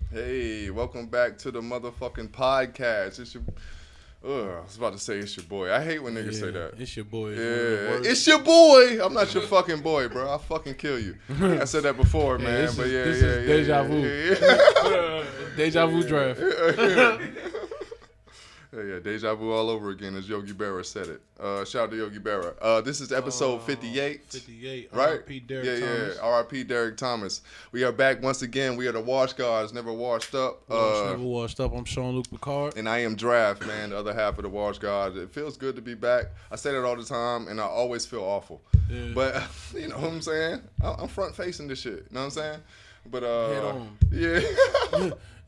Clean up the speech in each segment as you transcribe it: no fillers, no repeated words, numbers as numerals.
Hey, welcome back to the motherfucking podcast. It's your, I was about to say it's your boy. I hate when niggas say that. It's your boy. It's your boy. I'm not your fucking boy, bro. I'll fucking kill you. I said that before, man. But this is deja vu. Deja vu draft. Yeah, deja vu all over again, as Yogi Berra said it. Shout out to Yogi Berra. This is episode 58. 58. Right? R.I.P. Derek Thomas. Yeah. R.I.P. Derek Thomas. We are back once again. We are the Wash Guards, never washed up. Never washed up. I'm Sean-Luc Picard. And I am Draft, man, the other half of the Wash Guards. It feels good to be back. I say that all the time, and I always feel awful. Yeah. But, you know what I'm saying? I'm front-facing this shit. You know what I'm saying? But, head on. Yeah.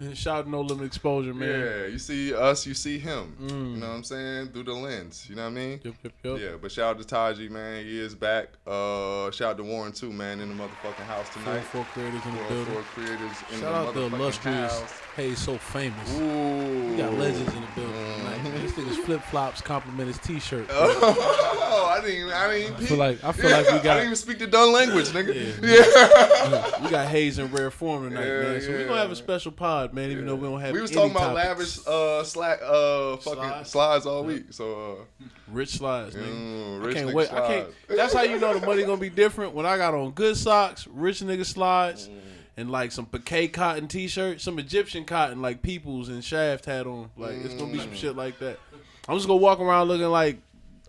And shout out to No Limit Exposure, man. Yeah, you see us, you see him. You know what I'm saying? Through the lens. You know what I mean? Yep. Yeah, but shout out to Taji, man. He is back. Shout out to Warren, too, man, in the motherfucking house tonight. Four creators in the building. Four creators in shout the out to illustrious house. Hey So Famous. Ooh. We got legends in the building tonight, man. This nigga's flip-flops compliment his t-shirt. Oh, I didn't I feel like we got. I didn't even speak the done language, nigga. Yeah. We got Hayes in rare form tonight, man. So we're gonna have a special pod, man, even though we don't have We was any talking about topics. lavish fucking slides all week. So rich slides, nigga. rich I can't nigga wait. slides. That's how you know the money gonna be different when I got on good socks, rich nigga slides, and like some piqué cotton t-shirt, some Egyptian cotton like Peoples and Shaft had on. Like it's gonna be some shit like that. I'm just gonna walk around looking like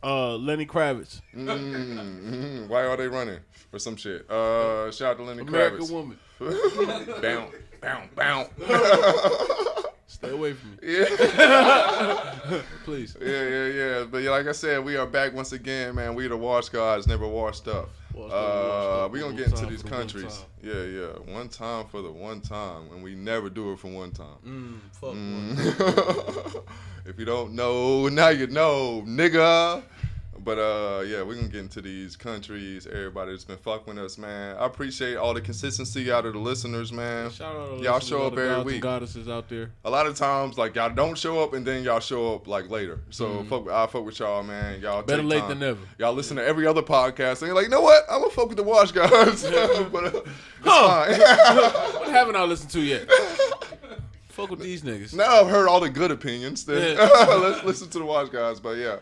Lenny Kravitz. Why are they running for some shit? Shout out to Lenny American Kravitz. Woman. Bow. Stay away from me. Yeah. Please. Yeah. But like I said, we are back once again, man. We the Wash Guards, never washed up. We gonna get into these countries. Yeah. One time for the one time, and we never do it for one time. Fuck. If you don't know, now you know, nigga. But yeah, we're gonna get into these countries. Everybody that's been fucking with us, man. I appreciate all the consistency out of the listeners, man. Shout out to y'all show up every week. Goddesses out there. A lot of times, like y'all don't show up, and then y'all show up like later. So I fuck with y'all, man. Y'all better take late time. than never. Y'all listen to every other podcast, and you're like, you know what? I'm gonna fuck with the Wash Guys. But it's fine. What haven't I listened to yet? Fuck with these niggas. Now I've heard all the good opinions. Then let's listen to the Wash Guys. But yeah.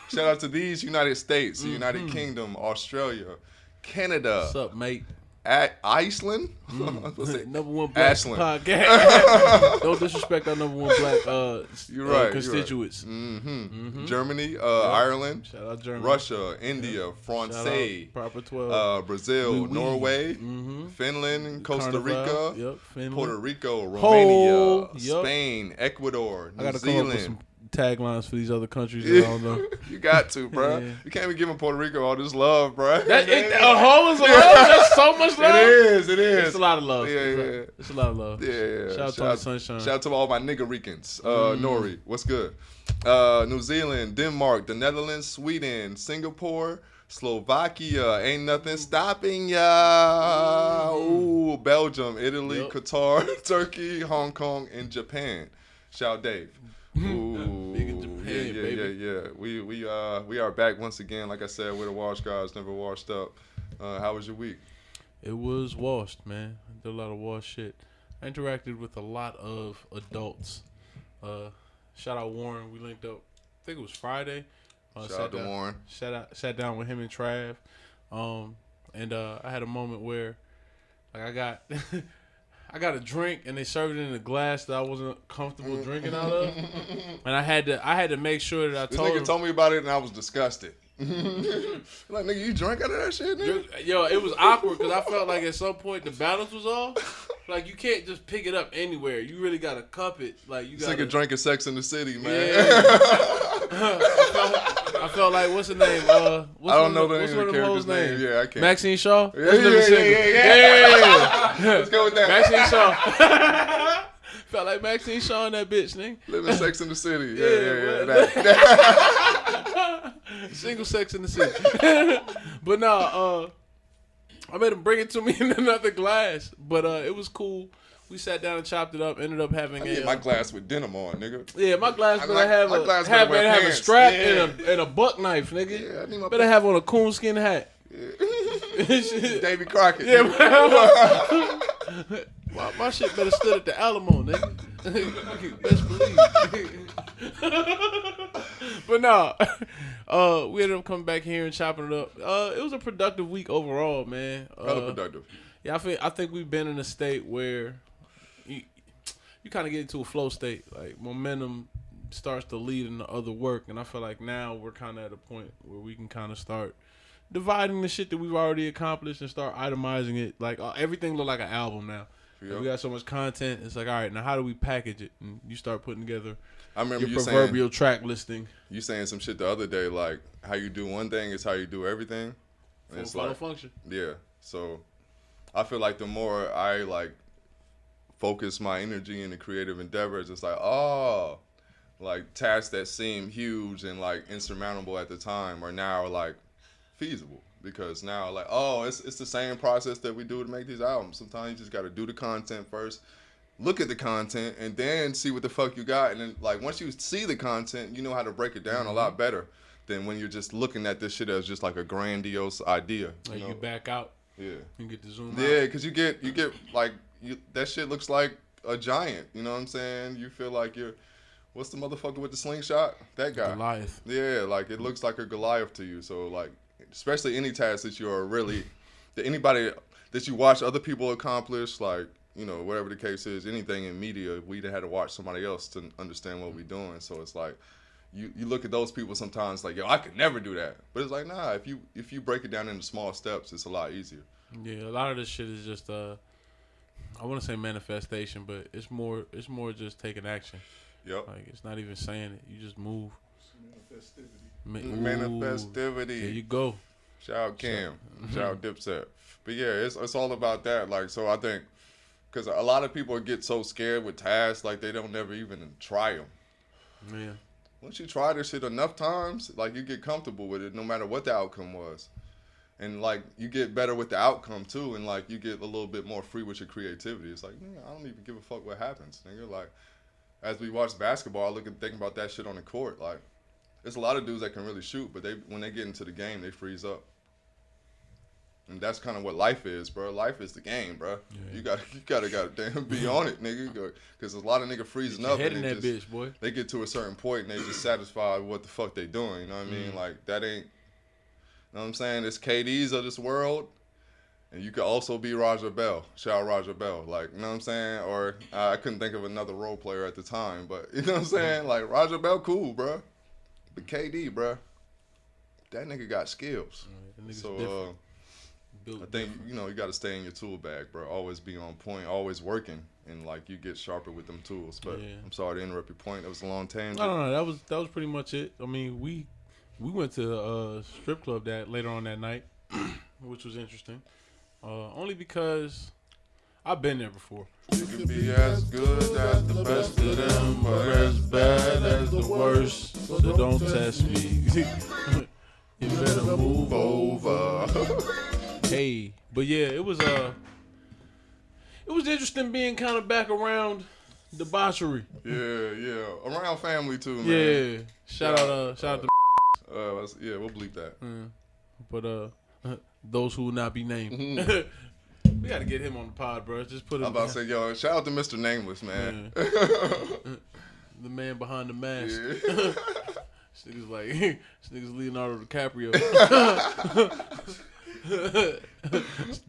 Shout out to these United States, the United Kingdom, Australia, Canada. What's up, mate? Iceland? Number one black Ashland. podcast. Don't disrespect our number one black constituents. You're right. Germany, Ireland, shout out Germany. Russia, India, France, Proper 12. Brazil, Norway, Finland, Costa Rica, Finland. Puerto Rico, Romania, Yep. Spain, Ecuador, New I gotta Zealand. come up with some taglines for these other countries that I don't know. You got to, bro. Yeah. You can't be giving Puerto Rico all this love, bro. A hoe is love? That's so much love? It is. It's a lot of love. Yeah. It's a lot of love. Yeah. Shout out to the sunshine. Shout out to all my nigga Ricans. Nori, what's good? New Zealand, Denmark, the Netherlands, Sweden, Singapore, Slovakia, ain't nothing stopping ya. Ooh, Belgium, Italy, Qatar, Turkey, Hong Kong, and Japan. Shout Dave. Ooh, Big in Japan, baby. Yeah. We are back once again. Like I said, we're the Wash Guys, never washed up. How was your week? It was washed, man. I did a lot of wash shit. I interacted with a lot of adults. Shout out Warren. We linked up. I think it was Friday. Shout out to Warren. Sat down with him and Trav. And I had a moment where, like, I got I got a drink and they served it in a glass that I wasn't comfortable drinking out of, and I had to make sure that I this told nigga him. told me about it and I was disgusted. Like, nigga, you drank out of that shit, nigga? Yo, it was awkward because I felt like at some point the balance was off. Like, you can't just pick it up anywhere. You really gotta cup it. Like, you gotta. This nigga drinking Sex in the City, man. Yeah. I felt like, what's her name? I don't know the name of the character's name. Yeah, I can't. Maxine Shaw? Yeah. Let's go with that. Maxine Shaw. Felt like Maxine Shaw and that bitch, nigga. Living Sex in the City. Single Sex in the City. But no, I made him bring it to me in another glass. But it was cool. We sat down and chopped it up. Ended up having my glass with denim on, nigga. Yeah, my glass better have a strap and a buck knife, nigga. Yeah, I need my better have on a coonskin hat. Davy Crockett. Yeah, My shit better stood at the Alamo, nigga. Best believe. But nah, we ended up coming back here and chopping it up. It was a productive week overall, man. Hella productive. Yeah, I think we've been in a state where you kind of get into a flow state. Like momentum starts to lead into other work, and I feel like now we're kind of at a point where we can kind of start dividing the shit that we've already accomplished and start itemizing it. Like everything look like an album now. Yep. We got so much content. It's like, all right, now how do we package it? And you start putting together your proverbial track listing. You saying some shit the other day, like how you do one thing is how you do everything. And it's like function. Yeah. So I feel like the more I like focus my energy in the creative endeavors, it's like, like tasks that seem huge and like insurmountable at the time are now like feasible. Because now, like, it's the same process that we do to make these albums. Sometimes you just got to do the content first, look at the content, and then see what the fuck you got. And then, like, once you see the content, you know how to break it down a lot better than when you're just looking at this shit as just like a grandiose idea. Like you back out. Yeah. You get to zoom out. Yeah, because you get like, that shit looks like a giant. You know what I'm saying? You feel like you're, what's the motherfucker with the slingshot? That guy. Goliath. Yeah, like, it looks like a Goliath to you. So, like, especially any task that you are really, that anybody that you watch other people accomplish, like, you know, whatever the case is, anything in media, we had to watch somebody else to understand what we're doing. So it's like, you look at those people sometimes like, yo, I could never do that. But it's like, nah, if you break it down into small steps, it's a lot easier. Yeah, a lot of this shit is just, I want to say manifestation, but it's more just taking action. Yep. Like, it's not even saying it. You just move. Manifestivity. There you go. Shout out Cam. Shout out Dipset. But yeah, it's all about that. Like, so I think, because a lot of people get so scared with tasks, like they don't never even try them. Yeah. Once you try this shit enough times, like you get comfortable with it no matter what the outcome was. And like you get better with the outcome too, and like you get a little bit more free with your creativity. It's like, I don't even give a fuck what happens, nigga. Like, as we watch basketball, I look and think about that shit on the court. Like, there's a lot of dudes that can really shoot, but when they get into the game, they freeze up. And that's kind of what life is, bro. Life is the game, bro. Yeah. You gotta goddamn be on it, nigga. Because there's a lot of niggas freezing up. Head in that bitch, boy. They get to a certain point and they just satisfied with what the fuck they doing. You know what I mean? Like, that ain't, you know what I'm saying? It's KDs of this world. And you could also be Roger Bell. Shout out Roger Bell. Like, you know what I'm saying? Or I couldn't think of another role player at the time. But, you know what I'm saying? Like, Roger Bell, cool, bro. But KD, bro, that nigga got skills. So, I think, you know, you got to stay in your tool bag, bro. Always be on point, always working, and like you get sharper with them tools. But yeah. I'm sorry to interrupt your point. That was a long tangent. No, that was pretty much it. I mean, we went to a strip club that later on that night, which was interesting. Only because I've been there before. You can be as good as the best of them, or as bad as the worst. So don't test me. You better move over. Hey, but yeah, it was interesting being kind of back around debauchery. Yeah, around family too, man. Yeah, shout out to. Yeah, we'll bleep that. But those who will not be named. We gotta get him on the pod, bro. Just put him. I'm about to say, yo, shout out to Mr. Nameless, man. The man behind the mask. Yeah. This nigga's Leonardo DiCaprio.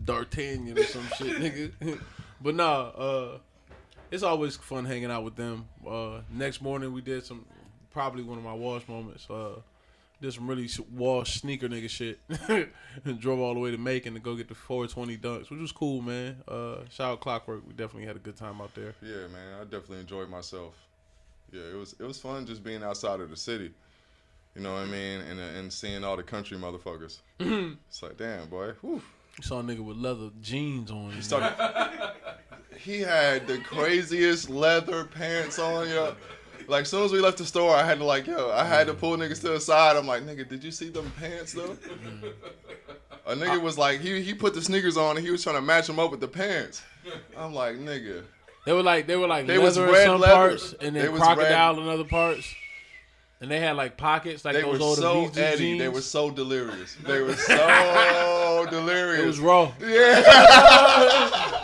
D'Artagnan or some shit, nigga. But nah, it's always fun hanging out with them. Next morning we did probably one of my wash moments. Did some really wash sneaker nigga shit. And drove all the way to Macon to go get the 420 dunks, which was cool, man. Shout out Clockwork. We definitely had a good time out there. Yeah, man. I definitely enjoyed myself. Yeah, it was fun just being outside of the city. You know what I mean? And seeing all the country motherfuckers. It's like, damn, boy. Whew. You saw a nigga with leather jeans on. He had the craziest leather pants on, yo. Like, as soon as we left the store, I had to pull niggas to the side. I'm like, nigga, did you see them pants, though? A nigga was like, he put the sneakers on and he was trying to match them up with the pants. I'm like, nigga. They were like leather in some parts and then crocodile in other parts. And they had like pockets, like those old Adidas jeans. They were so delirious. They were so delirious. It was raw. Yeah.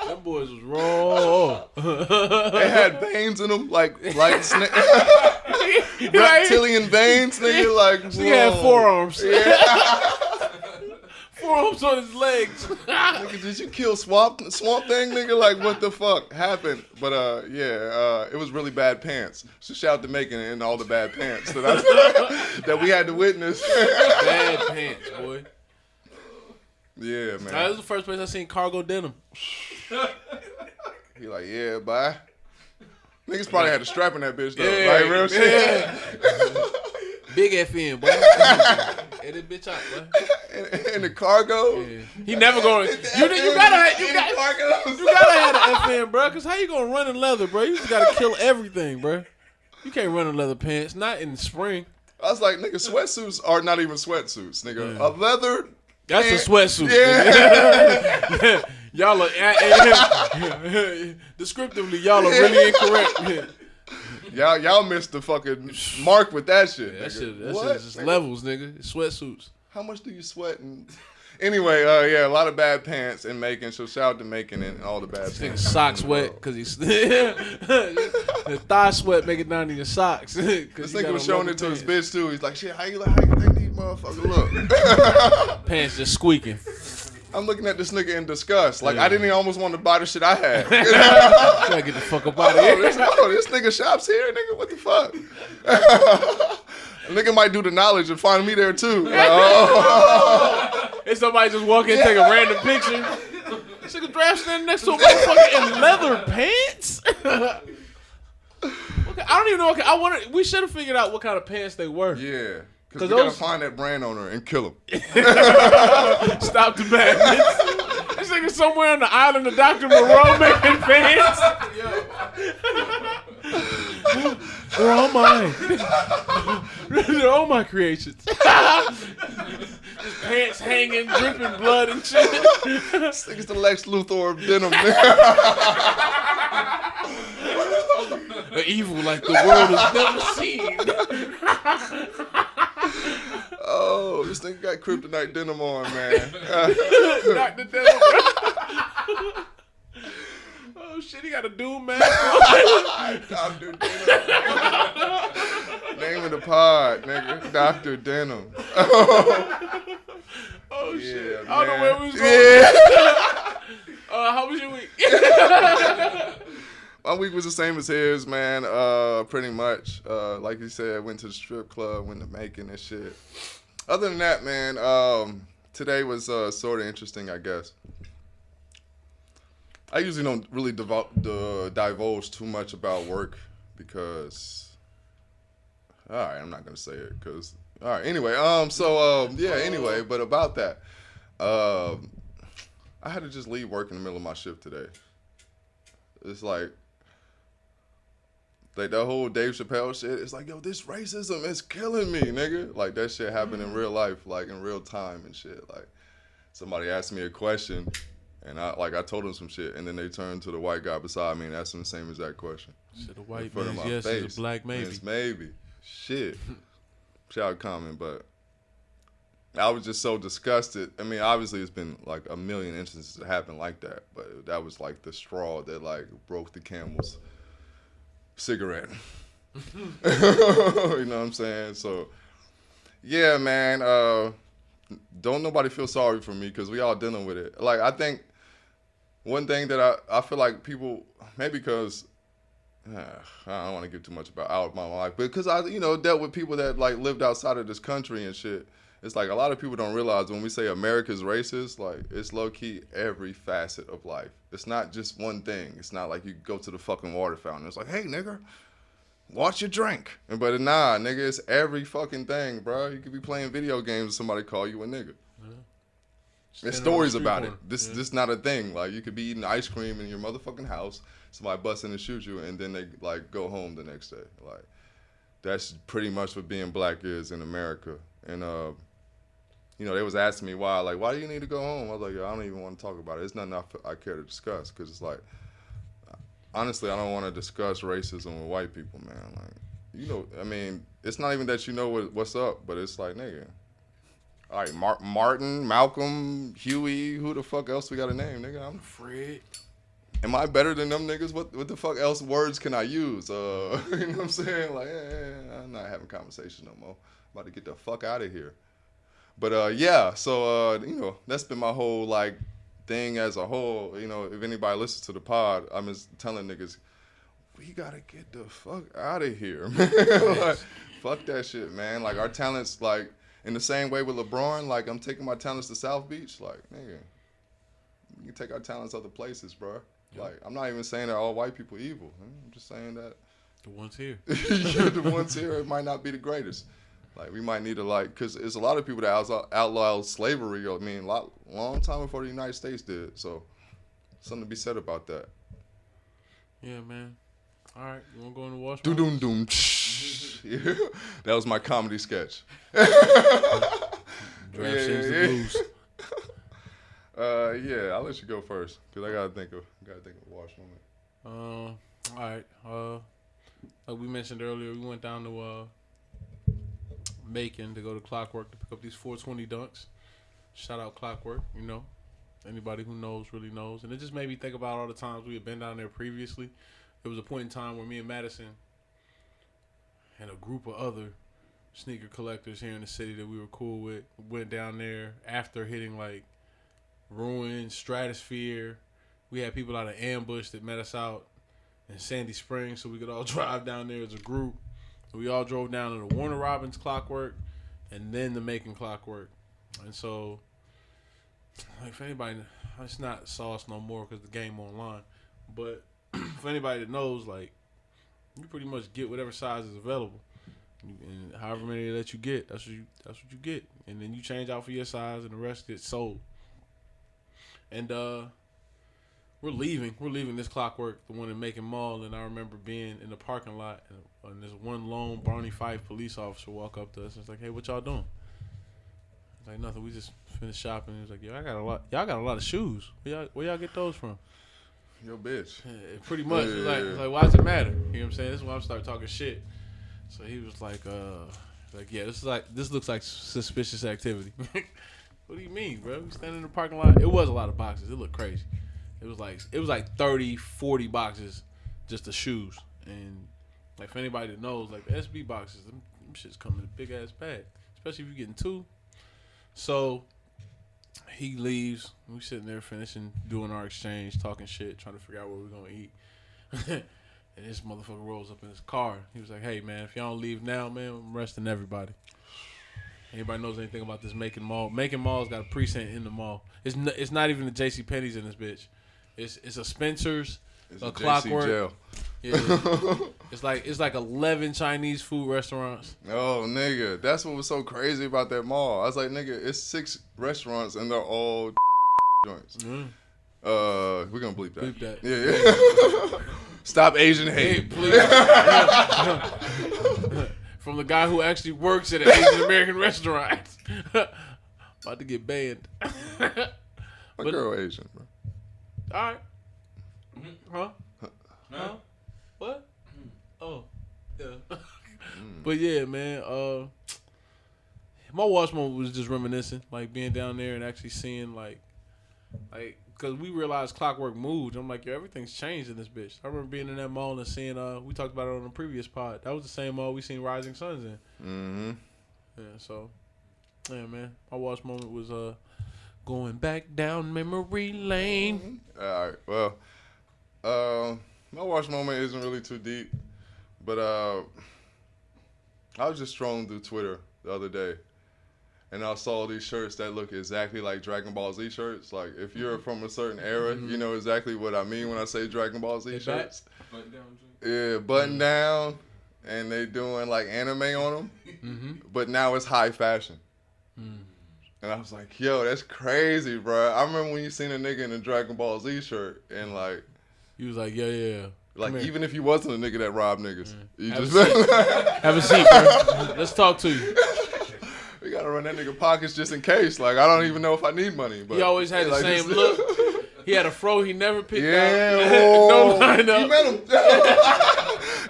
Them boys was raw. They had veins in them, like snake. Right? Reptilian veins, nigga. Like, He had forearms. Yeah. Forearms on his legs. Nigga, did you kill Swamp Thing, nigga? Like, what the fuck happened? But it was really bad pants. So shout out to Macon and all the bad pants that we had to witness. Bad pants, boy. Yeah, man. That was the first place I seen cargo denim. He like, yeah, bye. Niggas probably had a strap in that bitch though. Yeah, Like real shit. Big FN, boy. Get this bitch out, boy. In the cargo. Yeah. He never gonna. You gotta have an FN, bro. Cause how you gonna run in leather, bro? You just gotta kill everything, bro. You can't run in leather pants, not in the spring. I was like, nigga, sweatsuits are not even sweatsuits, nigga. A leather. That's a sweatsuit. Yeah. Y'all are descriptively, y'all are really incorrect. Y'all missed the fucking mark with that shit. That shit is just nigga? levels, nigga. It's sweatsuits. How much do you sweat? Anyway, a lot of bad pants in Macon. So shout out to Macon and all the bad Nigga pants. socks wet because he's the thigh sweat make it down to your socks. This nigga was showing it to his bitch too. He's like, shit, how you think these motherfuckers look? Pants just squeaking. I'm looking at this nigga in disgust. Like, I didn't even almost want to buy the shit I had. Gotta get the fuck up out of here. This nigga shops here, nigga. What the fuck? A nigga might do the knowledge and find me there too. Like, And somebody just walk in and take a random picture. This nigga draft standing next to a motherfucker in leather pants? Okay, I don't even know. Okay, we should have figured out what kind of pants they were. Yeah. Because we gotta find that brand owner and kill him. Stop the madness. This nigga somewhere on the island of Dr. Moreau making pants. They're all mine. They're all my creations. His pants hanging, dripping blood and shit. This nigga's the Lex Luthor of denim. The evil like the world has never seen. Oh, this nigga got kryptonite denim on, man. Dr. Denim. Oh shit, he got a doom mask on. Dr. Denim. Name of the pod, nigga. Dr. Denim. Oh shit. Yeah, I don't know where we was going. Yeah. How was your week? My week was the same as his, man. Pretty much. Like you said, went to the strip club, went to Macon and shit. Other than that, man, today was sort of interesting, I guess. I usually don't really divulge too much about work because, all right, I'm not gonna say it because, all right, anyway, anyway, but about that, I had to just leave work in the middle of my shift today. It's like that whole Dave Chappelle shit. It's like, yo, this racism is killing me, nigga. Like that shit happened in real life, like in real time and shit. Like somebody asked me a question. And I told him some shit, and then they turned to the white guy beside me and asked him the same exact question. Shit, the white man's yes is a black maybe. It's maybe. Shit. Shout out comment, but I was just so disgusted. I mean, obviously it's been like a million instances that happened like that, but that was like the straw that like broke the camel's cigarette. You know what I'm saying? So, yeah, man. Don't nobody feel sorry for me because we all dealing with it. Like, I think one thing that I feel like people, maybe because I don't want to give too much out my life, but because I, dealt with people that like lived outside of this country and shit. It's like a lot of people don't realize when we say America's racist, like it's low key every facet of life. It's not just one thing. It's not like you go to the fucking water fountain. It's like, hey, nigga, watch your drink. But nah, nigga, it's every fucking thing, bro. You could be playing video games and somebody call you a nigga. Yeah. There's stories about it. This not a thing. Like you could be eating ice cream in your motherfucking house, somebody bust in and shoot you, and then they like go home the next day. Like that's pretty much what being black is in America. And they was asking me why do you need to go home? I was like, yo, I don't even want to talk about it. It's nothing I care to discuss because it's like, honestly, I don't want to discuss racism with white people, man. Like, I mean, it's not even that what's up, but it's like, nigga. All right, Martin, Malcolm, Huey, who the fuck else we got to name, nigga? I'm Fred. am I better than them niggas? What the fuck else words can I use? You know what I'm saying? Like, I'm not having conversation no more. I'm about to get the fuck out of here. But yeah, so you know, that's been my whole like thing as a whole. You know, if anybody listens to the pod, I'm just telling niggas, we gotta get the fuck out of here, man. Like, fuck that shit, man. Like our talents, like in the same way with LeBron, like I'm taking my talents to South Beach, like nigga, we can take our talents other places, bro. Yep. Like I'm not even saying that all white people evil. I'm just saying that the ones here, yeah, the ones here, it might not be the greatest. Like we might need to like, cause there's a lot of people that outlawed slavery. I mean, long time before the United States did. So something to be said about that. Yeah, man. All right, you wanna go in the wash? Doom doom. Yeah, that was my comedy sketch. Draft sings the blues. Yeah, I'll let you go first, cause I gotta think of a wash moment. All right. Like we mentioned earlier, we went down to Macon to go to Clockwork to pick up these 420 dunks. Shout out Clockwork, you know. Anybody who knows really knows. And it just made me think about all the times we had been down there previously. There was a point in time where me and Madison and a group of other sneaker collectors here in the city that we were cool with went down there after hitting like Ruin, Stratosphere. We had people out of Ambush that met us out in Sandy Springs so we could all drive down there as a group. We all drove down to the Warner Robins Clockwork and then the Macon Clockwork. And so, like, for anybody, it's not Sauce no more because the game online. But for anybody that knows, like, you pretty much get whatever size is available. And however many they let you get, that's what you get. And then you change out for your size and the rest gets sold. And we're leaving this Clockwork, the one in Macon Mall, and I remember being in the parking lot and this one lone Barney Fife police officer walk up to us and was like, "Hey, what y'all doing?" It's like, "Nothing, we just finished shopping." He was like, "Yo, y'all got a lot of shoes. Where y'all get those from?" Yo, bitch. Yeah, pretty much. Yeah. It's like, why does it matter? You know what I'm saying? This is when I started talking shit. So he was like, yeah, this looks like suspicious activity. What do you mean, bro? We standing in the parking lot. It was a lot of boxes. It looked crazy. It was like 30, 40 boxes just the shoes. And like for anybody that knows, like the SB boxes, them shits come in a big ass bag. Especially if you're getting two. So he leaves. We sitting there finishing doing our exchange, talking shit, trying to figure out what we're gonna eat. And this motherfucker rolls up in his car. He was like, "Hey man, if y'all don't leave now, man, I'm arresting everybody." Anybody knows anything about this Macon Mall? Macon Mall's got a precinct in the mall. It's not even the J.C. Penney's in this bitch. It's a Spencer's, it's a Clockwork. jail. Yeah, it's like 11 Chinese food restaurants. Oh nigga, that's what was so crazy about that mall. I was like, nigga, it's 6 restaurants and they're all joints. Mm. We're gonna bleep that. Bleep that. Yeah. Stop Asian hate, please. From the guy who actually works at an Asian American restaurant. About to get banned. My girl Asian, bro. All right. Huh? Huh? What? Oh, yeah. But yeah, man. My watch moment was just reminiscing, like being down there and actually seeing like, because we realized Clockwork moved. I'm like, yo, everything's changed in this bitch. I remember being in that mall and seeing, we talked about it on the previous pod. That was the same mall we seen Rising Suns in. Mm-hmm. Yeah, so, yeah, man. My watch moment was going back down memory lane. All right, well, my watch moment isn't really too deep, but I was just strolling through Twitter the other day. And I saw these shirts that look exactly like Dragon Ball Z shirts. Like, if you're from a certain era, you know exactly what I mean when I say Dragon Ball Z shirts. Button down, Yeah, button down, and they doing like anime on them, but now it's high fashion. And I was like, yo, that's crazy, bro. I remember when you seen a nigga in a Dragon Ball Z shirt, and like, you was like, yeah. Like, even if you wasn't a nigga that robbed niggas, you Have just have a seat, bro. Let's talk to you. We gotta run that nigga pockets just in case. Like, I don't even know if I need money. But He always had the like, same just- look. He had a fro he never picked Yeah, out. whoa. No line up. You met him.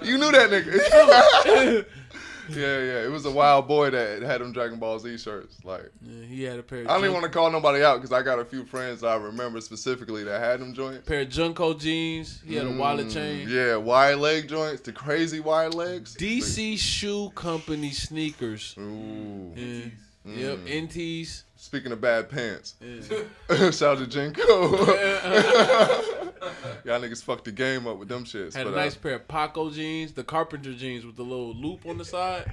You knew that nigga. Yeah. It was a wild boy that had them Dragon Ball Z shirts. Like, Yeah, he had a pair of I don't even want to call nobody out because I got a few friends that I remember specifically that had them joints. pair of Junko jeans. He had a wallet chain. Yeah, wide leg joints, the crazy wide legs. DC Shoe Company sneakers. Ooh. Yeah. Yep, NTs. Speaking of bad pants, Yeah. shout out to Jinko. Y'all niggas fucked the game up with them shits. Had a nice pair of Paco jeans, the carpenter jeans with the little loop on the side.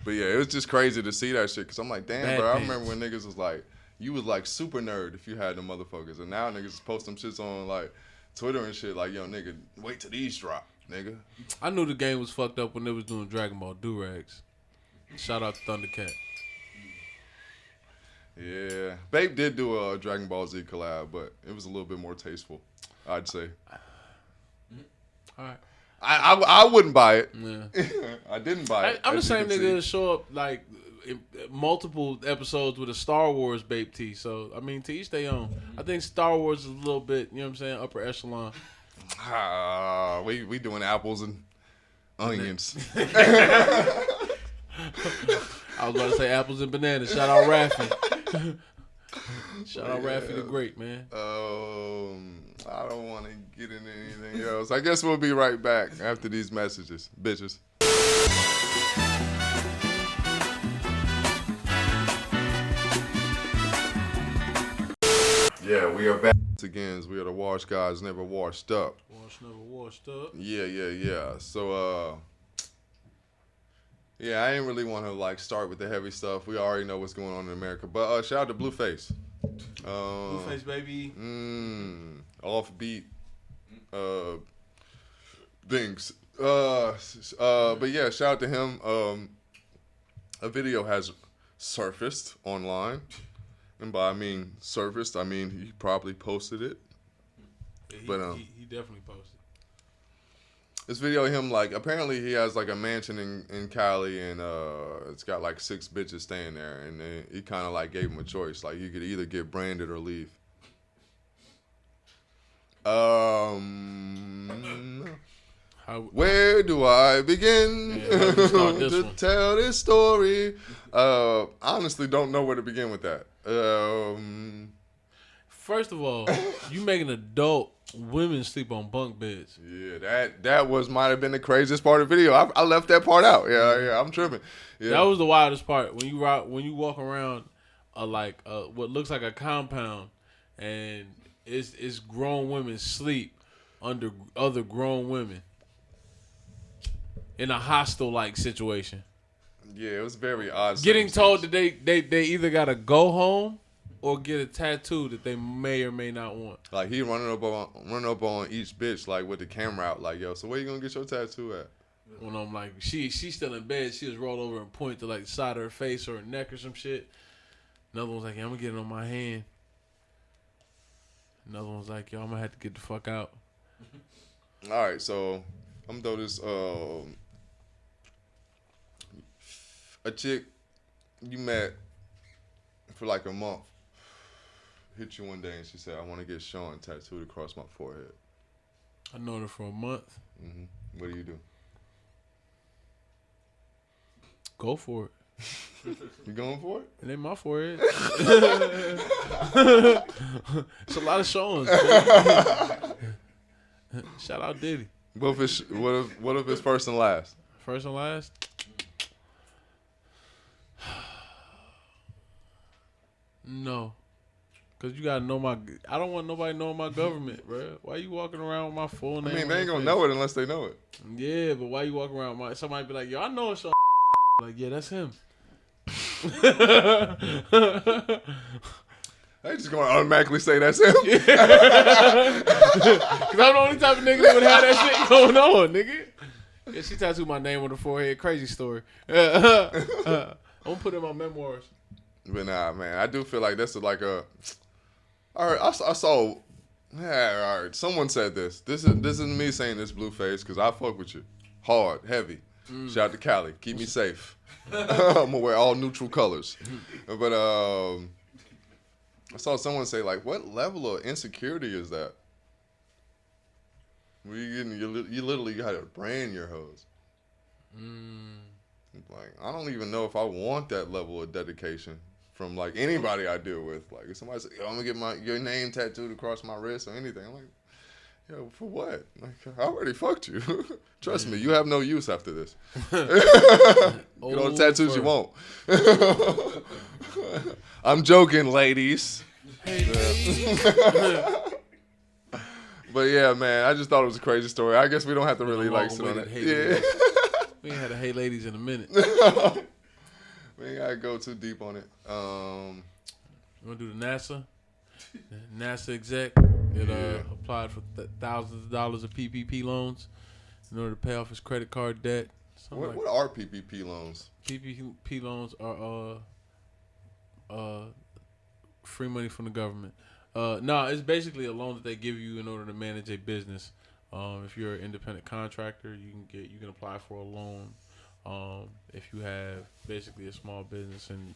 But yeah, it was just crazy to see that shit because I'm like, damn, Bad bro. I pants. remember when niggas was like, you was like super nerd if you had them motherfuckers, and now niggas just post them shits on like Twitter and shit. Like, yo, nigga, wait till these drop, nigga. I knew the game was fucked up when they was doing Dragon Ball do-rags. Shout out to Thundercat. Yeah, Bape did do a Dragon Ball Z collab, but it was a little bit more tasteful, I'd say. All right. I wouldn't buy it. Yeah. I didn't buy it. I'm the as you same can nigga see. to show up like in multiple episodes with a Star Wars Bape tee. So, I mean, to each their own. I think Star Wars is a little bit, you know what I'm saying, upper echelon. We doing apples and onions. I was about to say apples and bananas. Shout out Raffy. Shout out Raffy the Great, man. I don't want to get into anything else. I guess we'll be right back after these messages, bitches. Yeah, we are back again. We are the wash guys, never washed up. Wash never washed up. Yeah. So, yeah, I ain't really want to like start with the heavy stuff. We already know what's going on in America. But shout out to Blueface. Blueface, baby. Offbeat things. But yeah, shout out to him. A video has surfaced online. And by I mean surfaced, I mean he probably posted it. Yeah, he definitely posted. This video of him, like, apparently he has, like, a mansion in Cali, and it's got, like, 6 bitches staying there, and he kind of, like, gave him a choice. Like, you could either get branded or leave. Where do I begin to tell this story? Honestly, don't know where to begin with that. First of all, you making adult women sleep on bunk beds. Yeah, that might have been the craziest part of the video. I left that part out. Yeah, I'm tripping. Yeah. That was the wildest part when you walk around what looks like a compound, and it's grown women sleep under other grown women in a hostile like situation. Yeah, it was very odd. Getting told that they either gotta go home or get a tattoo that they may or may not want. Like he running up on each bitch like with the camera out, like, yo, so where you gonna get your tattoo at? When I'm like, she's still in bed, she just rolled over and point to like the side of her face or her neck or some shit. Another one's like, yeah, I'm gonna get it on my hand. Another one's like, yo, I'm gonna have to get the fuck out. All right, so I'm gonna throw this. A chick you met for like a month hit you one day and she said, I want to get Sean tattooed across my forehead. I known her for a month. Mm-hmm. What do you do? Go for it. You going for it? It ain't my forehead. It's a lot of Sean's. Shout out Diddy. What if it's first and last? First and last? No. Because you got to know I don't want nobody knowing my government, bro. Why you walking around with my full name? I mean, they ain't going to know it unless they know it. Yeah, but why you walking around with somebody be like, yo, I know it's Sean. Like, yeah, that's him. They just going to automatically say that's him. Because I'm the only type of nigga that would have that shit going on, nigga. Yeah, she tattooed my name on her forehead. Crazy story. I'm going to put it in my memoirs. But nah, man, I do feel like that's like a. All right, I saw. Yeah, all right. Someone said this. This isn't me saying this, Blueface, because I fuck with you, hard, heavy. Shout out to Cali. Keep me safe. I'm gonna wear all neutral colors. But I saw someone say like, what level of insecurity is that? Where you literally got to brand your hoes. Like, I don't even know if I want that level of dedication from like anybody I deal with. Like, if somebody says, "Yo, I'm gonna get your name tattooed across my wrist or anything," I'm like, "Yo, for what? Like, I already fucked you. Trust me, you have no use after this. Get all the tattoos you want." I'm joking, ladies. But yeah, man, I just thought it was a crazy story. I guess we don't have to really like sit on it. Yeah. We ain't had to hate ladies in a minute. We ain't gotta go too deep on it. You want to do the NASA? NASA exec that applied for thousands of dollars of PPP loans in order to pay off his credit card debt. What are PPP loans? PPP loans are free money from the government. No, it's basically a loan that they give you in order to manage a business. If you're an independent contractor, you can apply for a loan. If you have basically a small business and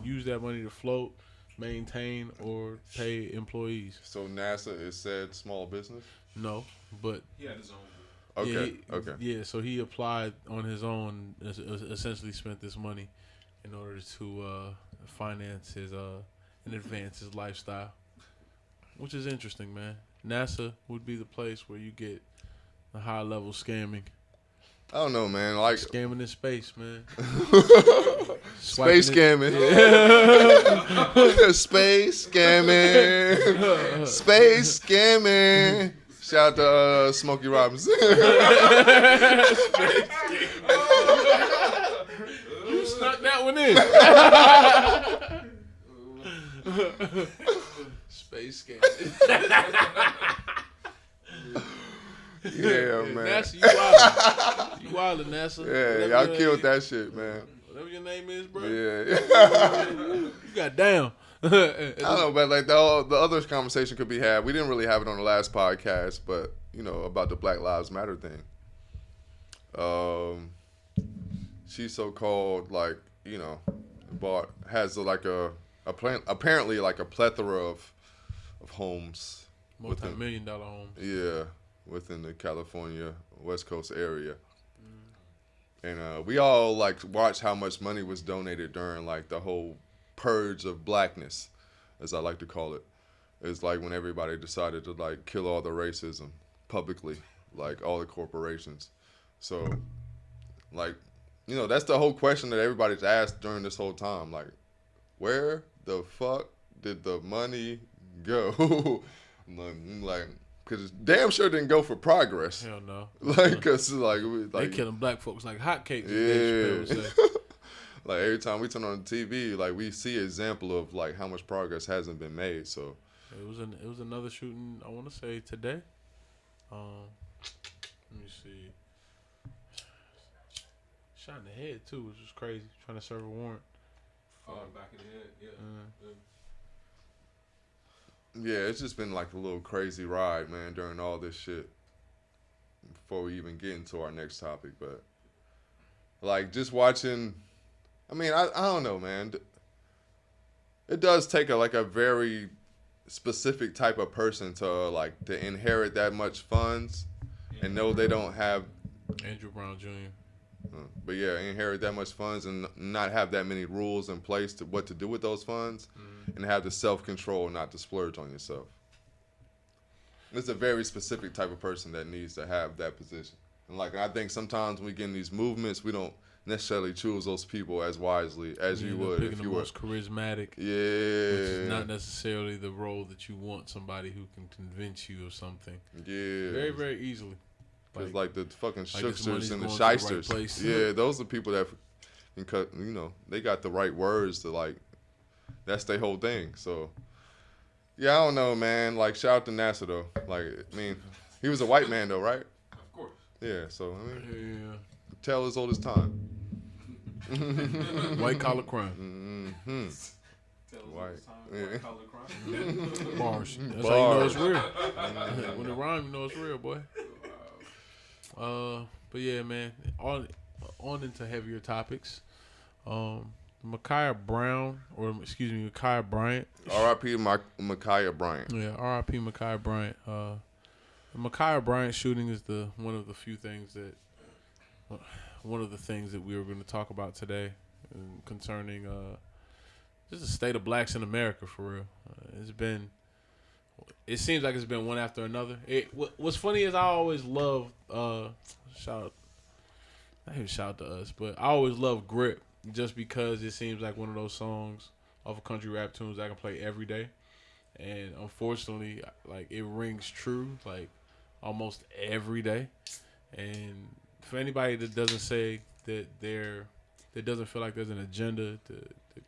use that money to float, maintain, or pay employees. So NASA is said small business? No, but he had his own. Okay. Okay. Yeah, so he applied on his own, essentially spent this money in order to finance his and advance his lifestyle, which is interesting, man. NASA would be the place where you get the high level scamming. I don't know, man. Like scamming in space, man. Space scamming. Yeah. Space scamming. Space scamming. Shout out to Smokey Robinson. You snuck that one in. Space scamming. Yeah, man. NASA, you wildin'. You wildin', NASA. Yeah, y'all killed that shit, man. Whatever your name is, bro. Yeah. You got down. I don't know, but like the other conversation could be had. We didn't really have it on the last podcast, but you know, about the Black Lives Matter thing. She's so-called like, you know, has like apparently like a plethora of homes, multi-million-dollar homes. Yeah, within the California West Coast area. And we all like watched how much money was donated during like the whole purge of blackness, as I like to call it. It's like when everybody decided to like kill all the racism publicly, like all the corporations. So like, you know, that's the whole question that everybody's asked during this whole time. Like, where the fuck did the money go? Like, because damn sure didn't go for progress. Hell no. Like, because like they killing black folks like hotcakes. Yeah. Like every time we turn on the TV, like we see an example of like how much progress hasn't been made. So it was another shooting. I want to say today. Let me see. Shot in the head too, which was crazy. Trying to serve a warrant. Back of the head. Yeah. Yeah, it's just been like a little crazy ride, man, during all this shit. Before we even get into our next topic, but like just watching. I mean, I don't know, man. It does take a very specific type of person to inherit that much funds and know they don't have Andrew Brown Jr. But yeah, inherit that much funds and not have that many rules in place to what to do with those funds, and have the self-control not to splurge on yourself. It's a very specific type of person that needs to have that position. And I think sometimes when we get in these movements, we don't necessarily choose those people as wisely as you would if you were most charismatic. Yeah, which is not necessarily the role that you want. Somebody who can convince you of something. Yeah, very very easily. Because like the fucking shooksters and the shysters. Yeah, those are people that can cut. You know, they got the right words to that's their whole thing. So yeah, I don't know, man. Like shout out to NASA though. Like I mean, he was a white man though, right? Of course. Yeah. So I mean, yeah. Tale as old as time. White collar crime. Mm-hmm. White collar crime. Bars. That's how you know it's real. When it rhymes, you know it's real, boy. But yeah, man. On into heavier topics. Ma'Khia Bryant. R.I.P. Ma'Khia Bryant. Yeah, R.I.P. Ma'Khia Bryant. The Ma'Khia Bryant shooting is one of the few things that one of the things that we were going to talk about today concerning just the state of blacks in America for real. It seems like it's been one after another. What's funny is I always love shout out to us, but I always love Grip just because it seems like one of those songs off of country rap tunes I can play every day. And unfortunately, like it rings true like almost every day. And for anybody that doesn't say that doesn't feel like there's an agenda to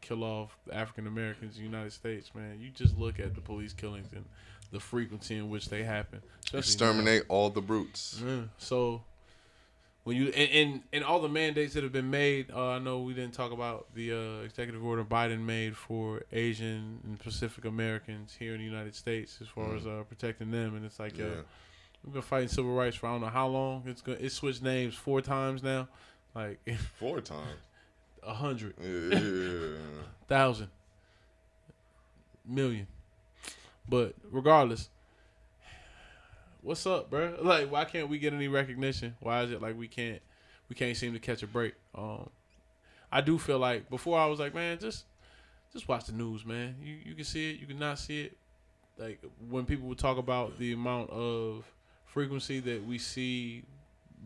kill off African Americans in the United States, man, you just look at the police killings and the frequency in which they happen. Exterminate all the brutes. Yeah. So when you and all the mandates that have been made, I know we didn't talk about the executive order Biden made for Asian and Pacific Americans here in the United States as far as protecting them. And it's like, we've been fighting civil rights for I don't know how long. It switched names 4 times now. Like 4 times. 100. Yeah. 1,000. Million. But regardless, what's up, bro? Like, why can't we get any recognition? Why is it like we can't seem to catch a break? I do feel like before I was like, man, just watch the news, man. You can see it, you can not see it. Like when people would talk about the amount of frequency that we see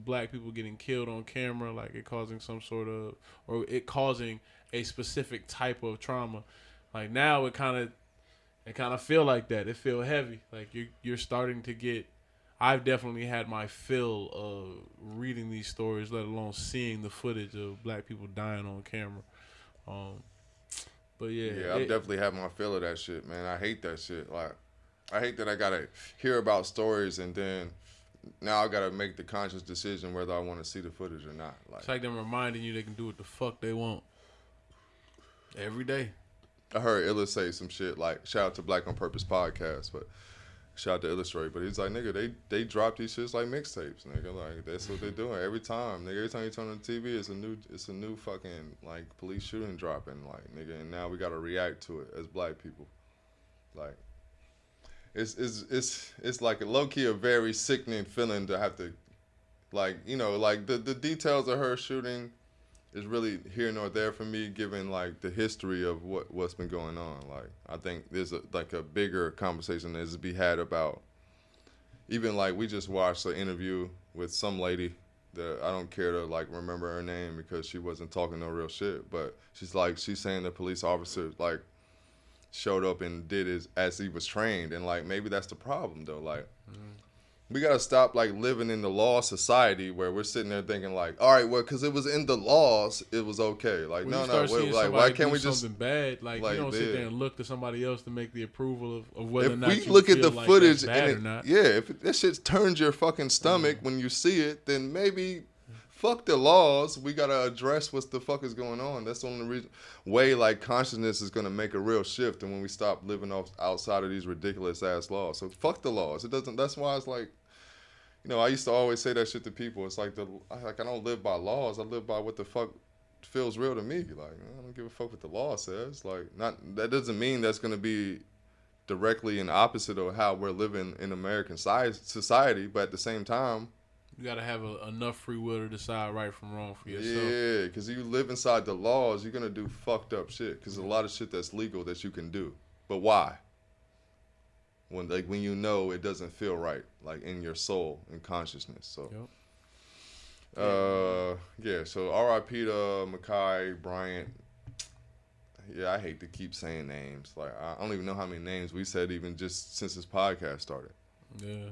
black people getting killed on camera, like it causing some sort of, or it causing a specific type of trauma. Like now it kind of feel like that. It feel heavy. Like you're starting to get. I've definitely had my fill of reading these stories, let alone seeing the footage of black people dying on camera. But yeah, I've definitely had my fill of that shit, man. I hate that shit. Like, I hate that I gotta hear about stories and then now I gotta make the conscious decision whether I want to see the footage or not. Like, it's like them reminding you they can do what the fuck they want every day. I heard Illa say some shit like, shout out to Black on Purpose podcast, but shout out to Illustrate. But he's like, nigga, they drop these shits like mixtapes, nigga. Like that's what they're doing every time, nigga. Every time you turn on the TV, it's a new fucking like police shooting dropping, like nigga. And now we gotta react to it as black people. Like, it's like a low key a very sickening feeling to have to, like, you know, like the details of her shooting is really here nor there for me, given like the history of what's been going on. Like, I think there's a bigger conversation that is to be had about, even like we just watched an interview with some lady that I don't care to like remember her name because she wasn't talking no real shit, but she's saying the police officer like showed up and did as he was trained, and like maybe that's the problem though. Like, we gotta stop like living in the law society where we're sitting there thinking like, all right, well, because it was in the laws, it was okay. Like, when like why can't we just something bad? Like you don't sit there and look to somebody else to make the approval of whether or if not we you look at feel the like footage that's bad and or not. if that shit turns your fucking stomach when you see it, then maybe fuck the laws. We gotta address what the fuck is going on. That's the only way like consciousness is gonna make a real shift, and when we stop living outside of these ridiculous ass laws. So fuck the laws. It doesn't. That's why it's like, you know, I used to always say that shit to people. It's like I don't live by laws. I live by what the fuck feels real to me. Like, I don't give a fuck what the law says. Like, that doesn't mean that's gonna be directly an opposite of how we're living in American society. But at the same time, you gotta have enough free will to decide right from wrong for yourself. Yeah, because you live inside the laws, you're gonna do fucked up shit. Because there's a lot of shit that's legal that you can do, but why? When you know it doesn't feel right, like in your soul and consciousness. So, So R.I.P. to Makai Bryant. Yeah, I hate to keep saying names. Like, I don't even know how many names we said even just since this podcast started. Yeah,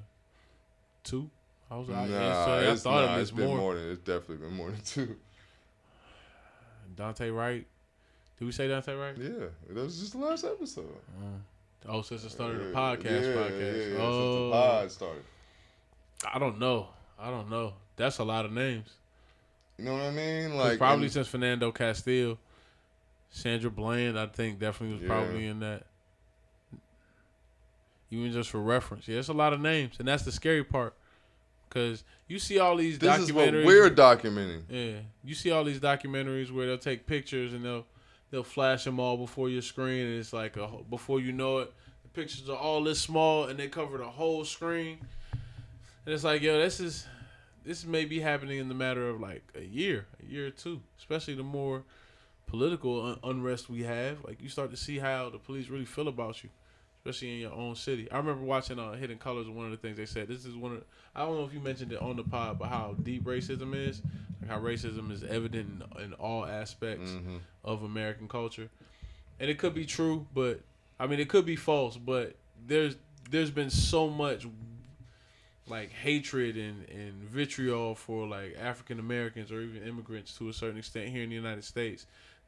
2. It's definitely been more than 2. Dante Wright. Did we say Dante Wright? Yeah, that was just the last episode. Since it started the podcast. Yeah, since the pod started. I don't know. That's a lot of names. You know what I mean? Like, probably since Fernando Castile, Sandra Bland, I think definitely was probably in that. Even just for reference, it's a lot of names, and that's the scary part. Because you see all these documentaries. This is what we're documenting. Yeah. You see all these documentaries where they'll take pictures and they'll flash them all before your screen. And it's like, before you know it, the pictures are all this small and they cover the whole screen. And it's like, yo, this is this may be happening in the matter of like a year or two, especially the more political unrest we have. Like you start to see how the police really feel about you, especially in your own city. I remember watching Hidden Colors. One of the things they said, this is one of, I don't know if you mentioned it on the pod, but how deep racism is, like how racism is evident in all aspects of American culture. And it could be true, but I mean it could be false, but there's been so much like hatred and vitriol for like African Americans or even immigrants to a certain extent here in the United States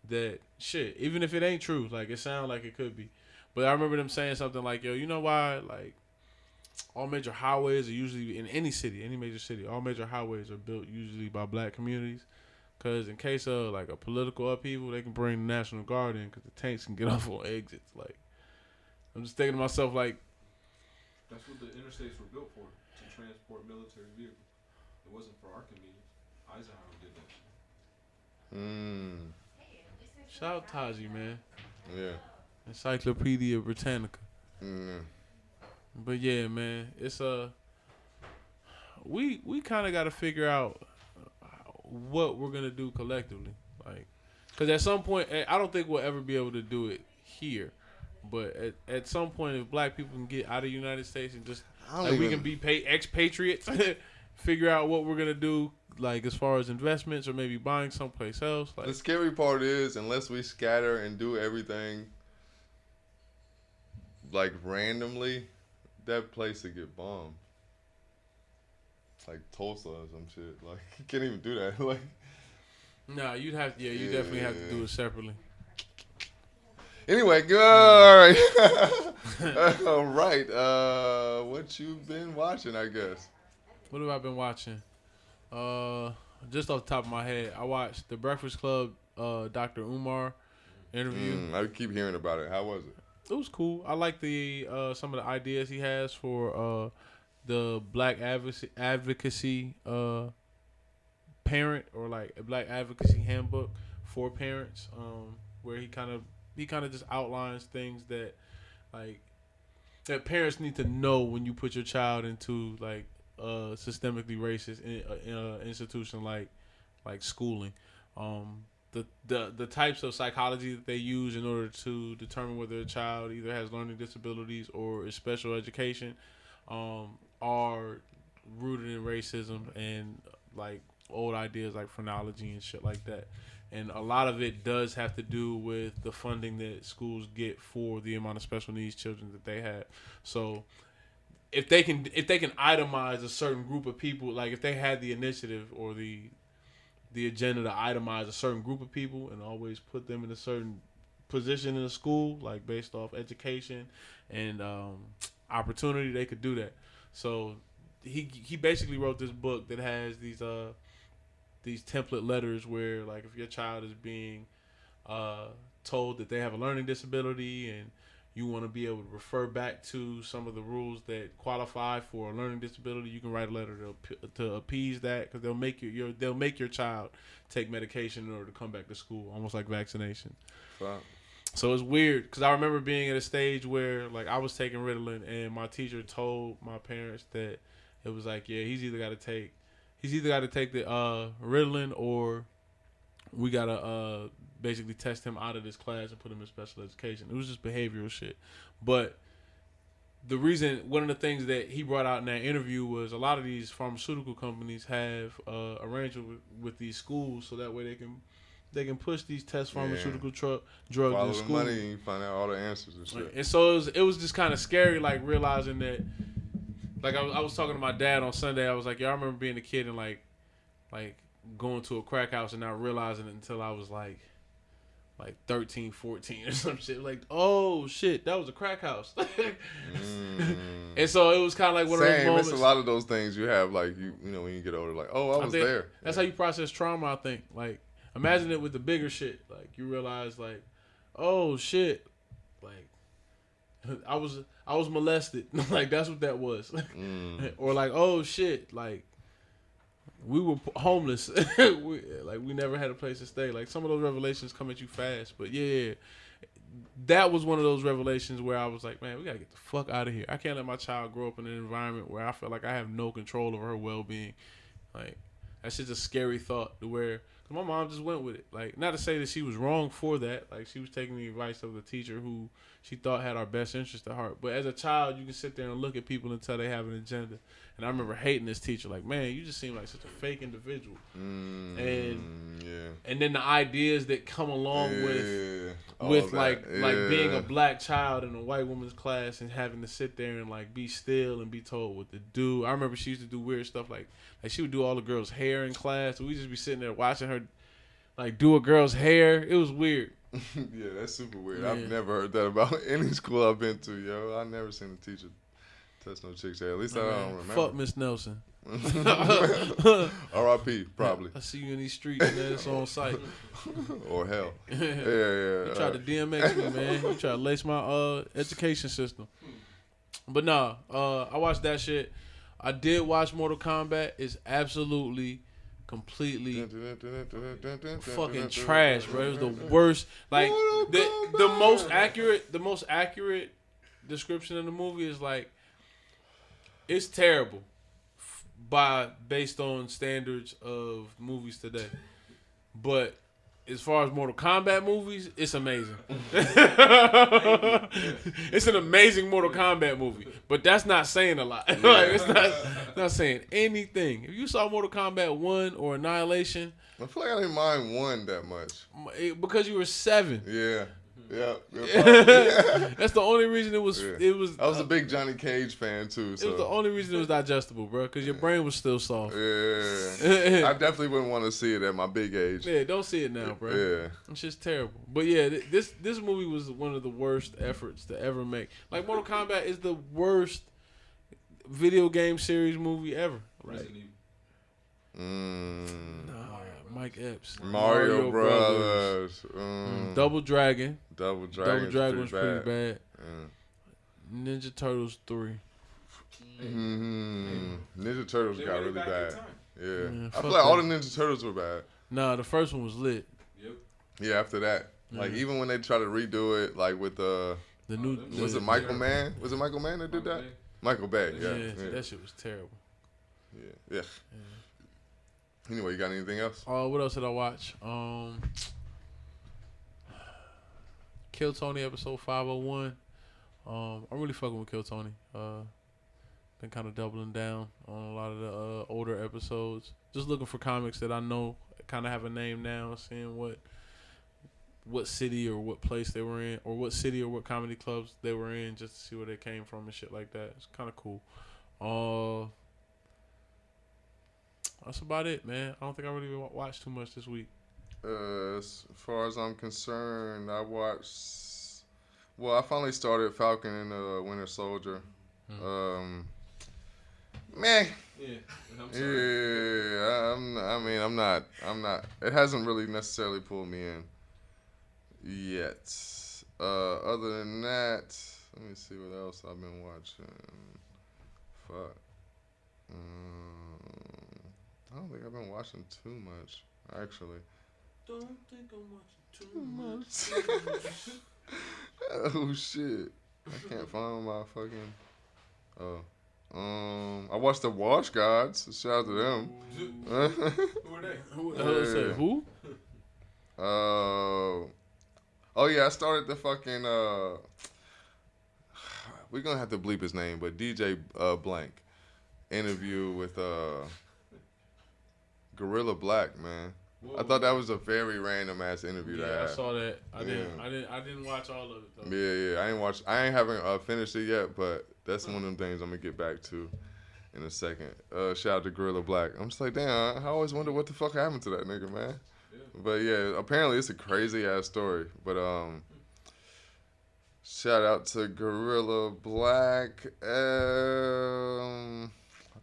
that shit, even if it ain't true, like it sounds like it could be. But I remember them saying something like, yo, you know why like all major highways are usually in any city, any major city, all major highways are built usually by black communities. Because in case of like a political upheaval, they can bring the National Guard in because the tanks can get off on exits. Like, I'm just thinking to myself, like, that's what the interstates were built for, to transport military vehicles. It wasn't for our convenience. Eisenhower did that shit. shout out Taji, man. Yeah. Encyclopedia Britannica. But yeah, man, it's we kind of got to figure out what we're gonna do collectively, like, because at some point, I don't think we'll ever be able to do it here, but at some point, if black people can get out of the United States and just like we can be expatriates, figure out what we're gonna do, like as far as investments or maybe buying someplace else. Like, the scary part is, unless we scatter and do everything like randomly, that place will get bombed. Like Tulsa or some shit. Like you can't even do that. Like, nah, you definitely have to do it separately. Anyway, good. All right. All right. What you been watching? I guess. What have I been watching? Just off the top of my head, I watched The Breakfast Club, Dr. Umar interview. I keep hearing about it. How was it? It was cool. I like the some of the ideas he has for the black advocacy parent, or like a black advocacy handbook for parents, where he kind of just outlines things that like that parents need to know when you put your child into like a systemically racist institution like schooling. The types of psychology that they use in order to determine whether a child either has learning disabilities or is special education are rooted in racism and like old ideas like phrenology and shit like that. And a lot of it does have to do with the funding that schools get for the amount of special needs children that they have. So if they can itemize a certain group of people, like if they had the initiative or the agenda to itemize a certain group of people and always put them in a certain position in a school, like based off education and opportunity, they could do that. So he basically wrote this book that has these template letters where, like, if your child is being told that they have a learning disability and you want to be able to refer back to some of the rules that qualify for a learning disability, you can write a letter to appease that, because they'll make your child take medication in order to come back to school, almost like vaccination. Wow. So it's weird because I remember being at a stage where like I was taking Ritalin and my teacher told my parents that it was like, yeah, he's either got to take the Ritalin or we gotta basically test him out of this class and put him in special education. It was just behavioral shit. But one of the things that he brought out in that interview was a lot of these pharmaceutical companies have arrangement with these schools so that way they can push these test pharmaceutical drugs Follow in the school. money and you find out all the answers and shit. And so it was just kind of scary, like realizing that. Like I was talking to my dad on Sunday. I was like, "Yo, I remember being a kid and like going to a crack house and not realizing it until I was like 13, 14 or some shit. Like, oh shit, that was a crack house." And so it was kind of like one of those moments. It's a lot of those things you have, like you know, when you get older, like, oh, I was there. That's how you process trauma, I think. Like, imagine it with the bigger shit. Like, you realize, like, oh shit, like I was molested. Like, that's what that was. Or like, oh shit, like we were homeless. we never had a place to stay. Like, some of those revelations come at you fast. But yeah, that was one of those revelations where I was like, man, we gotta get the fuck out of here. I can't let my child grow up in an environment where I feel like I have no control over her well-being. Like that's just a scary thought to where. Cause my mom just went with it. Like, not to say that she was wrong for that. Like, she was taking the advice of the teacher who she thought had our best interest at heart. But as a child, you can sit there and look at people until they have an agenda. And I remember hating this teacher. Like, man, you just seem like such a fake individual. And then the ideas that come along with like being a black child in a white woman's class and having to sit there and like be still and be told what to do. I remember she used to do weird stuff like she would do all the girls' hair in class. So we just be sitting there watching her like do a girl's hair. It was weird. Yeah, that's super weird. Yeah. I've never heard that about any school I've been to, yo. I never seen a teacher touch no chick's hair. At least I don't remember. Fuck Miss Nelson. R.I.P. Probably. I see you in these streets, man. It's on site. Or hell. Yeah. You tried to DMX me, man. You tried to lace my education system. But nah, I watched that shit. I did watch Mortal Kombat. It's absolutely, completely fucking trash, bro. It was the worst. Like the most accurate description of the movie is like it's terrible based on standards of movies today. But as far as Mortal Kombat movies, it's amazing. It's an amazing Mortal Kombat movie, but that's not saying a lot. Like, it's not saying anything. If you saw Mortal Kombat 1 or Annihilation, I feel like I didn't mind 1 that much. Because you were 7. Yeah. Yeah. That's the only reason it was. Yeah. It was. I was a big Johnny Cage fan too. So. It was the only reason it was digestible, bro. Because your brain was still soft. Yeah. I definitely wouldn't want to see it at my big age. Yeah, don't see it now, bro. Yeah. It's just terrible. But yeah, this movie was one of the worst efforts to ever make. Like Mortal Kombat is the worst video game series movie ever. Right. Mike Epps. Mario Brothers. Double Dragon. Double Dragon was pretty bad. Ninja Turtles 3. Ninja Turtles got really bad. Yeah. I feel like that. all the Ninja Turtles were bad. Nah, the first one was lit. Yep. Yeah, after that. Like, even when they try to redo it, like with the new... Was it Michael Mann? Was it Michael Mann that did that? Michael Bay, yeah. That shit was terrible. Yeah. Anyway, you got anything else? What else did I watch? Kill Tony episode 501. I'm really fucking with Kill Tony. Been kind of doubling down on a lot of the older episodes. Just looking for comics that I know kind of have a name now. Seeing what city or what place they were in, or what city or what comedy clubs they were in, just to see where they came from and shit like that. It's kind of cool. That's about it, man. I don't think I really watched too much this week. As far as I'm concerned, I finally started Falcon and the Winter Soldier. Man. I'm not. It hasn't really necessarily pulled me in yet. Other than that, let me see what else I've been watching. Fuck. I don't think I've been watching too much, actually. Don't think I'm watching too much. Oh shit! I can't find my fucking. I watched the Wash Gods. Shout out to them. Who are they? Who? Oh yeah, I started the fucking. We're gonna have to bleep his name, but DJ Blank interview with Gorilla Black, man. Whoa. I thought that was a very random ass interview that I had. I saw that. I didn't watch all of it though. Yeah. I ain't haven't finished it yet, but that's one of them things I'm gonna get back to in a second. Shout out to Gorilla Black. I'm just like, damn, I always wonder what the fuck happened to that nigga, man. Yeah. But yeah, apparently it's a crazy ass story. But shout out to Gorilla Black. I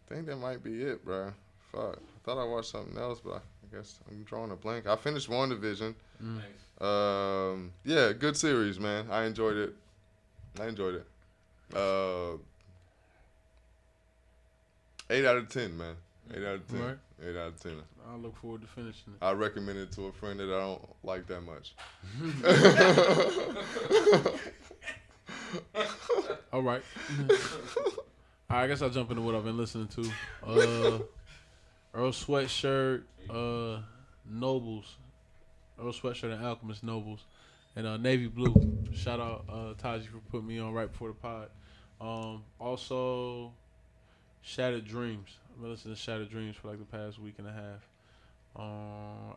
think that might be it, bro. Fuck. I thought I watched something else, but I guess I'm drawing a blank. I finished WandaVision. Nice. Yeah, good series, man. I enjoyed it. 8 out of 10, man. 8 out of 10. Right. 8 out of 10. I look forward to finishing it. I recommend it to a friend that I don't like that much. All right. I guess I'll jump into what I've been listening to. Earl Sweatshirt, Nobles. Earl Sweatshirt and Alchemist Nobles. And Navy Blue. Shout out Taji for putting me on right before the pod. Also, Shattered Dreams. I've been listening to Shattered Dreams for like the past week and a half.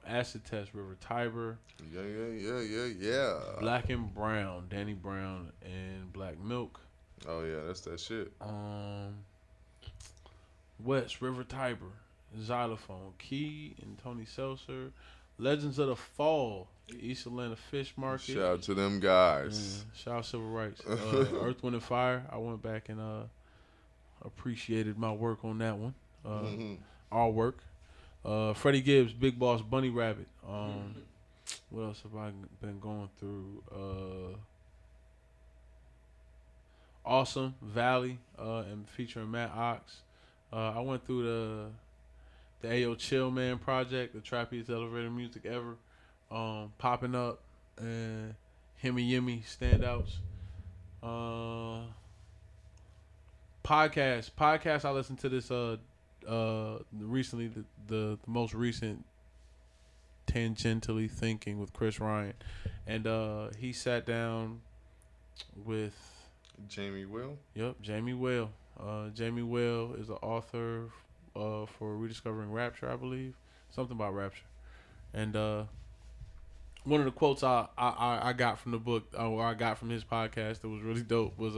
Acid Test, River Tiber. Yeah. Black and Brown, Danny Brown and Black Milk. Oh yeah, that's that shit. West, River Tiber, Xylophone, Key and Tony Seltzer. Legends of the Fall, East Atlanta Fish Market. Shout out to them guys. Shout out Civil Rights. Earth, Wind and Fire. I went back and appreciated my work on that one. Our work. Freddie Gibbs, Big Boss, Bunny Rabbit. What else have I been going through? Awesome Valley, and featuring Matt Ox. I went through the Ayo Chill Man project, the trappiest elevator music ever. Popping Up and Himmy Yimmy standouts. Podcast. I listened to this recently, the most recent Tangentially Thinking with Chris Ryan, and he sat down with Jamie Will. Yep, Jamie Will. Jamie Will is the author for Rediscovering Rapture, I believe, something about Rapture, and one of the quotes I got from the book, or I got from his podcast that was really dope was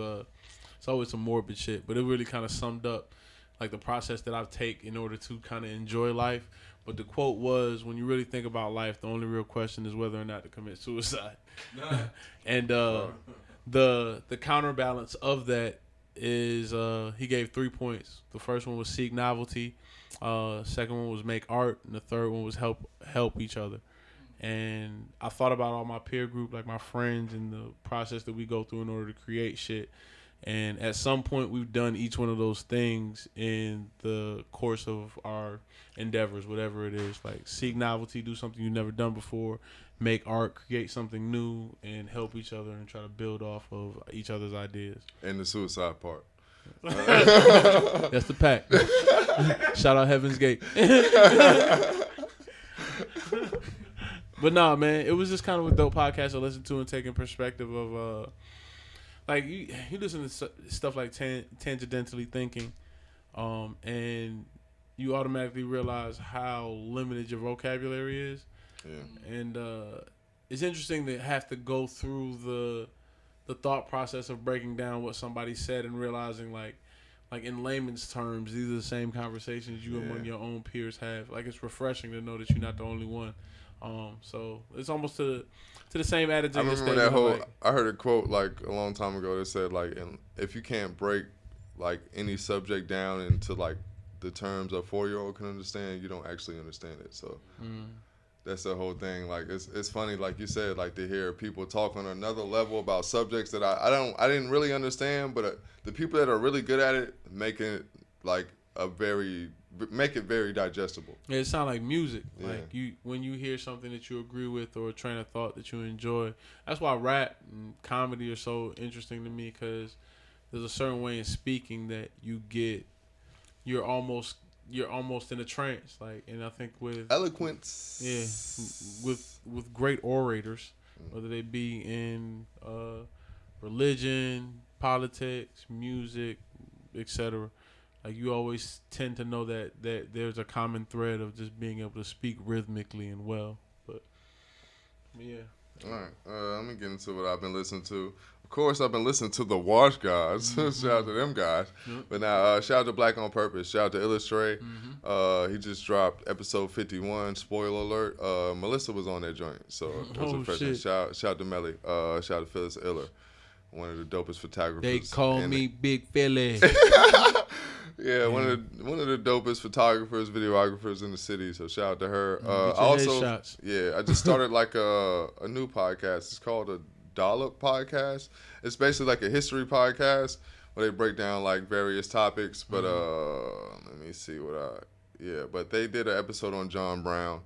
it's always some morbid shit, but it really kind of summed up like the process that I've taken in order to kind of enjoy life. But the quote was, when you really think about life, the only real question is whether or not to commit suicide. And the counterbalance of that is he gave 3 points. The first one was seek novelty, second one was make art, and the third one was help each other. And I thought about all my peer group, like my friends, and the process that we go through in order to create shit. And at some point, we've done each one of those things in the course of our endeavors, whatever it is. Like seek novelty, do something you've never done before, make art, create something new, and help each other and try to build off of each other's ideas. And the suicide part. That's the pack. Shout out Heaven's Gate. But nah, man, it was just kind of a dope podcast to listen to and take in perspective of like you listen to stuff like Tangentially Thinking, and you automatically realize how limited your vocabulary is. Yeah. And it's interesting to have to go through the thought process of breaking down what somebody said and realizing like in layman's terms, these are the same conversations you among your own peers have. Like, it's refreshing to know that you're not the only one. So it's almost to the same adage. I remember that whole. I heard a quote like a long time ago that said like, if you can't break like any subject down into like the terms a 4-year-old can understand, you don't actually understand it. So that's the whole thing. Like it's funny, like you said, like to hear people talk on another level about subjects that I didn't really understand, but the people that are really good at it make it like make it very digestible. Yeah, it sounds like music. Yeah. Like when you hear something that you agree with or a train of thought that you enjoy. That's why rap and comedy are so interesting to me, because there's a certain way in speaking that you get. You're almost in a trance. Like, and I think with eloquence. Yeah, with great orators, whether they be in religion, politics, music, etc. Like, you always tend to know that there's a common thread of just being able to speak rhythmically and well. But yeah. All right. Let me get into what I've been listening to. Of course, I've been listening to the Wash Guys. Shout out to them guys. Yep. But now, shout out to Black on Purpose. Shout out to Illustrate. He just dropped episode 51. Spoiler alert. Melissa was on that joint. So it was a freshman. Shout out to Melly. Shout out to Phyllis Iller, one of the dopest photographers. They call me Big Philly. Yeah, one of the dopest photographers, videographers in the city. So shout out to her. I just started like a new podcast. It's called a Dollop Podcast. It's basically like a history podcast where they break down like various topics. But let me see but they did an episode on John Brown,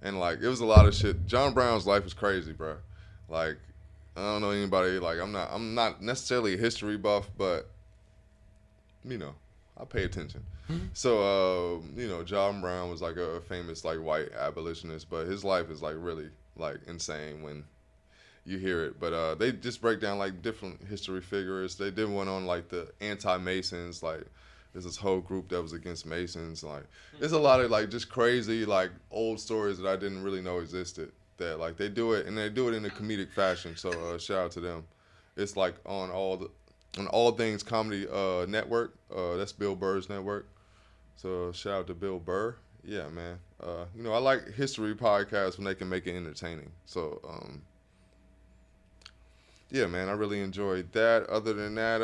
and like it was a lot of shit. John Brown's life is crazy, bro. Like, I don't know anybody. Like, I'm not necessarily a history buff, but you know. I pay attention. So, John Brown was like a famous like white abolitionist, but his life is like really like insane when you hear it. But they just break down like different history figures. They did one on like the anti-Masons, like there's this whole group that was against Masons. Like there's a lot of like just crazy like old stories that I didn't really know existed. That like they do it and they do it in a comedic fashion. So shout out to them. It's like on All Things Comedy Network. That's Bill Burr's network. So shout out to Bill Burr. Yeah, man. I like history podcasts when they can make it entertaining. So yeah, man, I really enjoyed that. Other than that,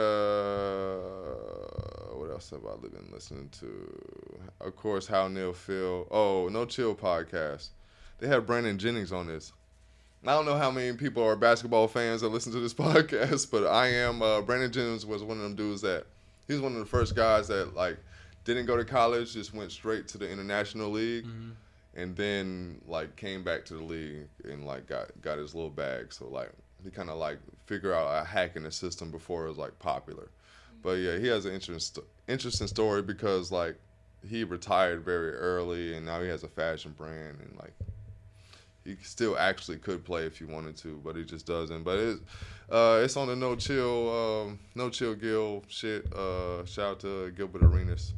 what else have I been listening to? Of course, How Neil Feel. Oh, No Chill podcast. They have Brandon Jennings on this. I don't know how many people are basketball fans that listen to this podcast, but I am. Brandon Jennings was one of them dudes that he was one of the first guys that like didn't go to college, just went straight to the international league, and then like came back to the league and like got his little bag. So like he kind of like figure out a hack in the system before it was like popular. But yeah, he has an interesting story because like he retired very early and now he has a fashion brand and like he still actually could play if he wanted to, but he just doesn't. But it's on the No Chill Gil shit. Shout out to Gilbert Arenas.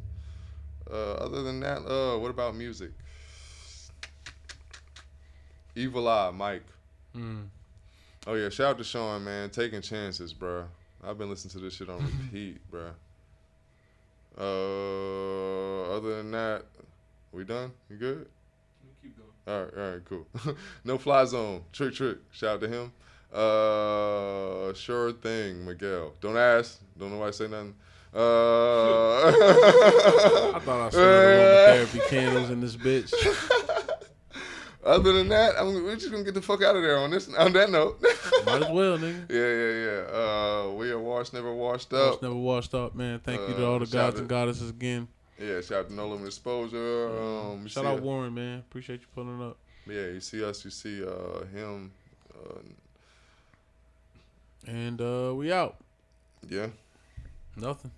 Other than that, what about music? Evil Eye, Mike. Oh yeah, shout out to Sean, man. Taking chances, bro. I've been listening to this shit on repeat, bro. Other than that, we done? You good? Keep going. All right, cool. No Fly Zone, Trick. Shout out to him. Sure Thing, Miguel. Don't ask. Don't nobody say nothing. I thought I smelled aromatherapy candles in this bitch. Other than that, we're just gonna get the fuck out of there on that note. Might as well, nigga. Yeah. We are washed, never washed up. Never washed up, man. Thank you to all the gods and goddesses again. Yeah, shout out to No Limit Exposure. Shout out Warren, man. Appreciate you pulling up. Yeah, you see us, you see him. And we out. Yeah. Nothing.